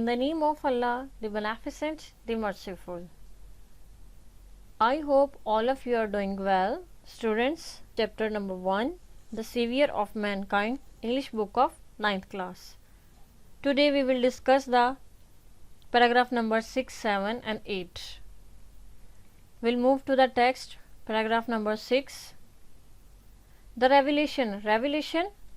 the name of Allah, the Beneficent, the Merciful. I hope all of you are doing well. Students, chapter number 1, The Savior of Mankind, English book of 9th class. Today we will discuss the paragraph number 6, 7 and 8. We'll move to the text, paragraph number 6. The revelation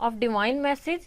of divine message,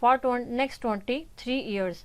for next 23 years,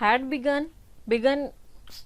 had begun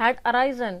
had arisen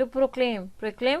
to proclaim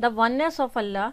the oneness of Allah,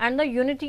and the unity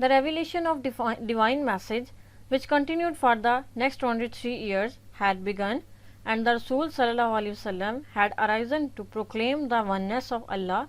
The revelation of divine message which continued for the next 23 years had begun, and the Rasul sallallahu alaihi wasallam had arisen to proclaim the oneness of Allah,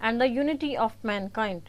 and the unity of mankind.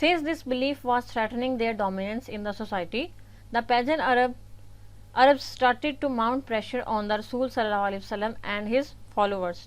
Since this belief was threatening their dominance in the society, the pagan Arabs started to mount pressure on the Rasul sallallahu alaihi wasallam and his followers.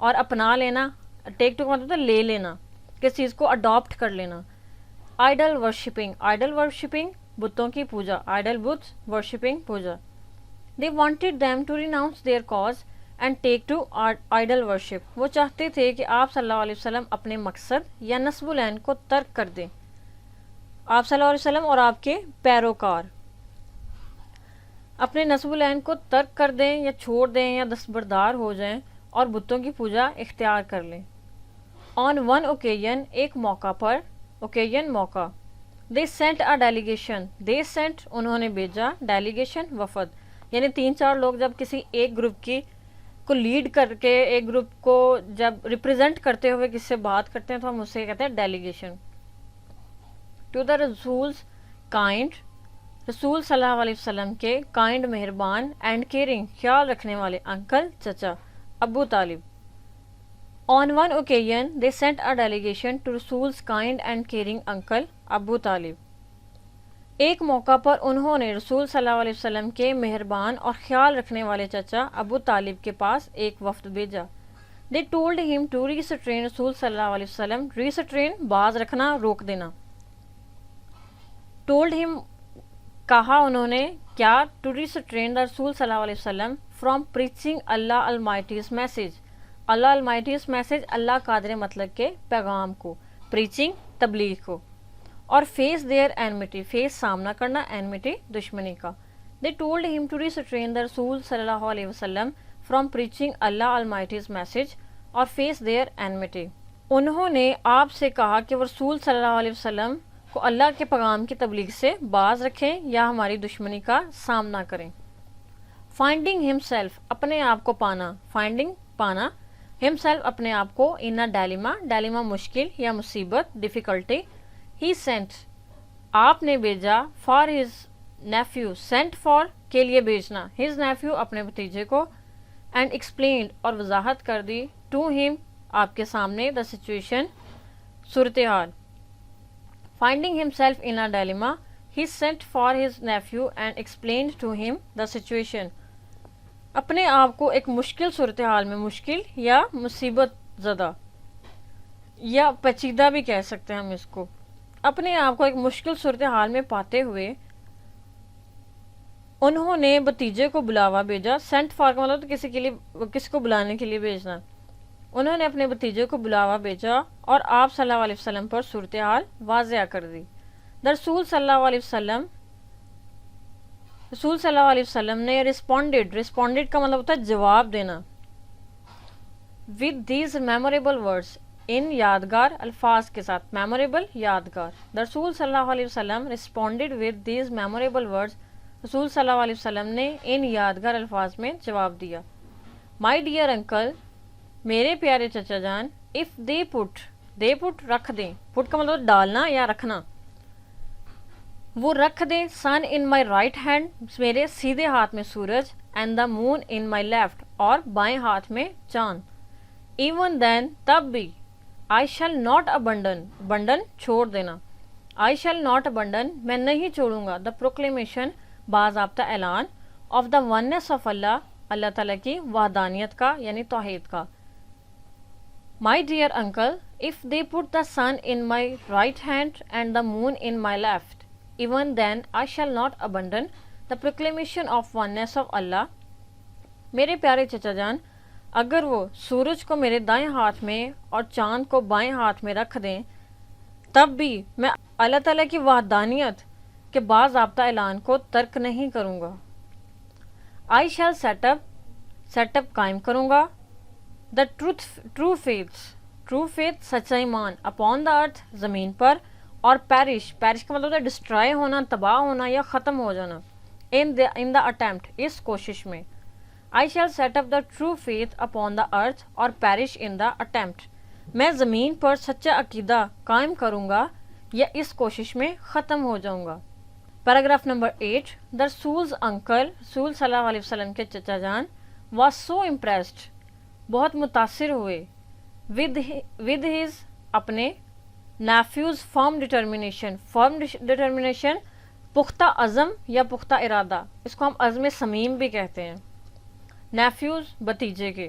اور اپنا لینا. ٹیک to کا مطلب ہوتا ہے لے لینا, کس چیز کو اڈاپٹ کر لینا. آئیڈل ورشپنگ, آئیڈل ورشپنگ بتوں کی پوجا, Idol but worshipping Puja. They wanted them to renounce their cause and take to idol worship. وہ چاہتے تھے کہ آپ صلی اللہ علیہ وسلم اپنے مقصد یا نصب العین کو ترک کر دیں. آپ صلی اللہ علیہ وسلم اور آپ کے پیروکار اپنے نصب العین کو ترک کر دیں یا چھوڑ دیں یا دستبردار ہو جائیں اور بتوں کی پوجا اختیار کر لیں. On one occasion, ایک موقع پر, occasion موقع, they sent a delegation, they sent انہوں نے بھیجا, delegation وفد, یعنی 3-4 لوگ جب کسی ایک گروپ کی کو لیڈ کر کے ایک گروپ کو جب ریپرزینٹ کرتے ہوئے کس سے بات کرتے ہیں تو ہم اسے کہتے ہیں ڈیلیگیشن. ٹو دا رسولز کائنڈ, رسول صلی اللہ علیہ وسلم کے کائنڈ مہربان اینڈ کیئرنگ خیال رکھنے والے انکل چچا Abu Talib. On one occasion they sent a delegation to Rasul's kind and caring uncle Abu Talib. ایک موقع پر انہوں نے رسول صلی اللہ علیہ وسلم کے مہربان اور خیال رکھنے والے چچا ابو طالب کے پاس ایک وفد بھیجا. They told him to restrain, رسول صلی اللہ علیہ وسلم, ریسٹرین باز رکھنا, روک دینا. ٹولڈ ہم کہا انہوں نے کیا, ٹو ریسٹرین دا رسول صلی اللہ علیہ وسلم from preaching Allah almighty's message, Allah almighty's message Allah قادر مطلق کے پیغام کو, پریچنگ تبلیغ کو, اور فیس دیئر اینمٹی, فیس سامنا کرنا, اینمٹی دشمنی کا. They told him to restrain the Rasul صلی اللہ علیہ وسلم from preaching Allah almighty's message or face their enmity. انہوں نے آپ سے کہا کہ وہ رسول صلی اللہ علیہ وسلم کو اللہ کے پیغام کی تبلیغ سے باز رکھیں یا ہماری دشمنی کا سامنا کریں. فائنڈنگ ہم سیلف, اپنے آپ کو پانا, فائنڈنگ پانا, ہم سیلف اپنے آپ کو, ان اے ڈیلیما, ڈیلیما مشکل یا مصیبت, ڈیفیکلٹی. He sent, آپ نے بھیجا, for his nephew, sent for کے لیے بھیجنا, his nephew اپنے بھتیجے کو, and explained اور وضاحت کر دی, to him آپ کے سامنے, the situation صورتحال. Finding himself in a dilemma, he sent for his nephew and explained to him the situation. اپنے آپ کو ایک مشکل صورتحال میں, مشکل یا مصیبت زدہ یا پیچیدہ بھی کہہ سکتے ہیں ہم اس کو, اپنے آپ کو ایک مشکل صورتحال میں پاتے ہوئے انہوں نے بھتیجے کو بلاوا بھیجا. سینٹ فار کا مطلب کسی کے لیے, کسی کو بلانے کے لیے بھیجنا. انہوں نے اپنے بھتیجے کو بلاوا بھیجا اور آپ صلی اللہ علیہ وسلم پر صورتحال واضح کر دی. رسول صلی اللہ علیہ وسلم, رسول صلی اللہ علیہ وسلم نے رسپونڈیڈ, رسپونڈیڈ کا مطلب ہوتا ہے جواب دینا, ود دیز میموریبل ورڈس, ان یادگار الفاظ کے ساتھ, میموریبل یادگار. رسول صلی اللہ علیہ وسلم responded with these memorable words, رسول صلی اللہ علیہ وسلم نے ان یادگار الفاظ میں جواب دیا. مائی ڈیئر انکل, میرے پیارے چچا جان, اف دے پٹ, دے پٹ رکھ دیں, پٹ کا مطلب ڈالنا یا رکھنا, وہ رکھ دیں, سن ان مائی رائٹ ہینڈ, میرے سیدھے ہاتھ میں سورج, and the moon in my left, اور بائیں ہاتھ میں چاند. ایون دین تب بھی, آئی شیل ناٹ ابنڈن, بنڈن چھوڑ دینا, آئی شیل ناٹ ابنڈن میں نہیں چھوڑوں گا, دا پروکلیمیشن باضابطہ اعلان, of the oneness of Allah, Allah تعالیٰ کی وحدانیت کا یعنی توحید کا. My dear uncle, if they put the sun in my right hand and the moon in my left, even then I shall not abandon the proclamation of oneness of Allah. میرے پیارے چچا جان, اگر وہ سورج کو میرے دائیں ہاتھ میں اور چاند کو بائیں ہاتھ میں رکھ دیں, تب بھی میں اللہ تعالیٰ کی وحدانیت کے باضابطہ اعلان کو ترک نہیں کروں گا. I shall set up, set up قائم کروں گا, دا ٹرو فیتھ سچا ایمان, اپون دا ارتھ زمین پر, اور پیرش, پیرش کا مطلب ہے ڈسٹرائے ہونا, تباہ ہونا یا ختم ہو جانا, ان دا اٹیمپٹ, اس کوشش میں. I shall set up the true faith upon the earth اور perish in the attempt. میں زمین پر سچا عقیدہ قائم کروں گا یا اس کوشش میں ختم ہو جاؤں گا. Paragraph number 8. The Rasul's uncle, رسول صلی اللہ علیہ وسلم کے چچا جان, was so impressed, بہت متاثر ہوئے, with his اپنے nephew's firm determination, firm determination پختہ عزم یا پختہ ارادہ, اس کو ہم عزم صمیم بھی کہتے ہیں. نیفیوز بھتیجے کے,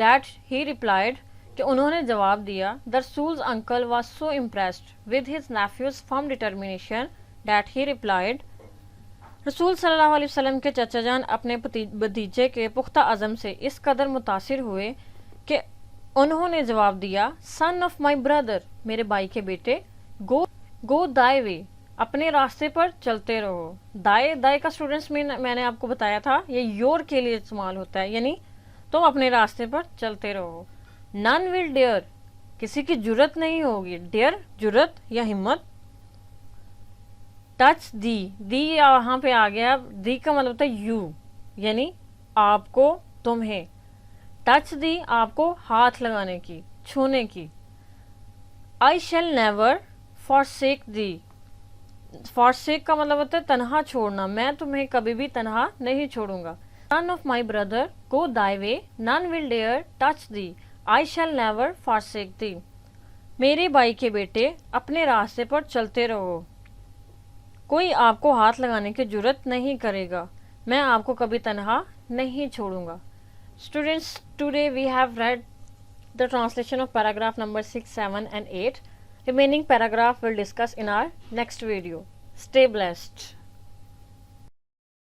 that he replied کہ انہوں نے جواب دیا, the Rasul's uncle was so impressed with his nephew's firm determination that he replied, رسول صلی اللہ علیہ وسلم کے چچا جان اپنے بھتیجے کے پختہ عزم سے اس قدر متاثر ہوئے کہ انہوں نے جواب دیا, son of my brother, میرے بھائی کے بیٹے, go thy way, اپنے راستے پر چلتے رہو. دائے کا اسٹوڈنٹس میں نے آپ کو بتایا تھا یہ یور کے لیے استعمال ہوتا ہے, یعنی تم اپنے راستے پر چلتے رہو. none will dare, کسی کی جرت نہیں ہوگی, dare جرت یا ہمت. ٹچ دی یہاں پہ آ گیا, دی کا مطلب ہوتا ہے یو, یعنی آپ کو, تمہیں. ٹچ دی آپ کو ہاتھ لگانے کی, چھونے کی. I shall never forsake thee, forsake کا مطلب ہوتا ہے تنہا چھوڑنا, میں تمہیں کبھی بھی تنہا نہیں چھوڑوں گا. son of my brother, go thy way, none will dare touch thee, I shall never forsake thee. میرے بھائی کے بیٹے اپنے راستے پر چلتے رہو, کوئی آپ کو ہاتھ لگانے کی جرت نہیں کرے گا, میں آپ کو کبھی تنہا نہیں چھوڑوں گا. Students, today we have read the translation of paragraph number 6, 7 and 8. Remaining paragraph we'll discuss in our next video. Stay blessed.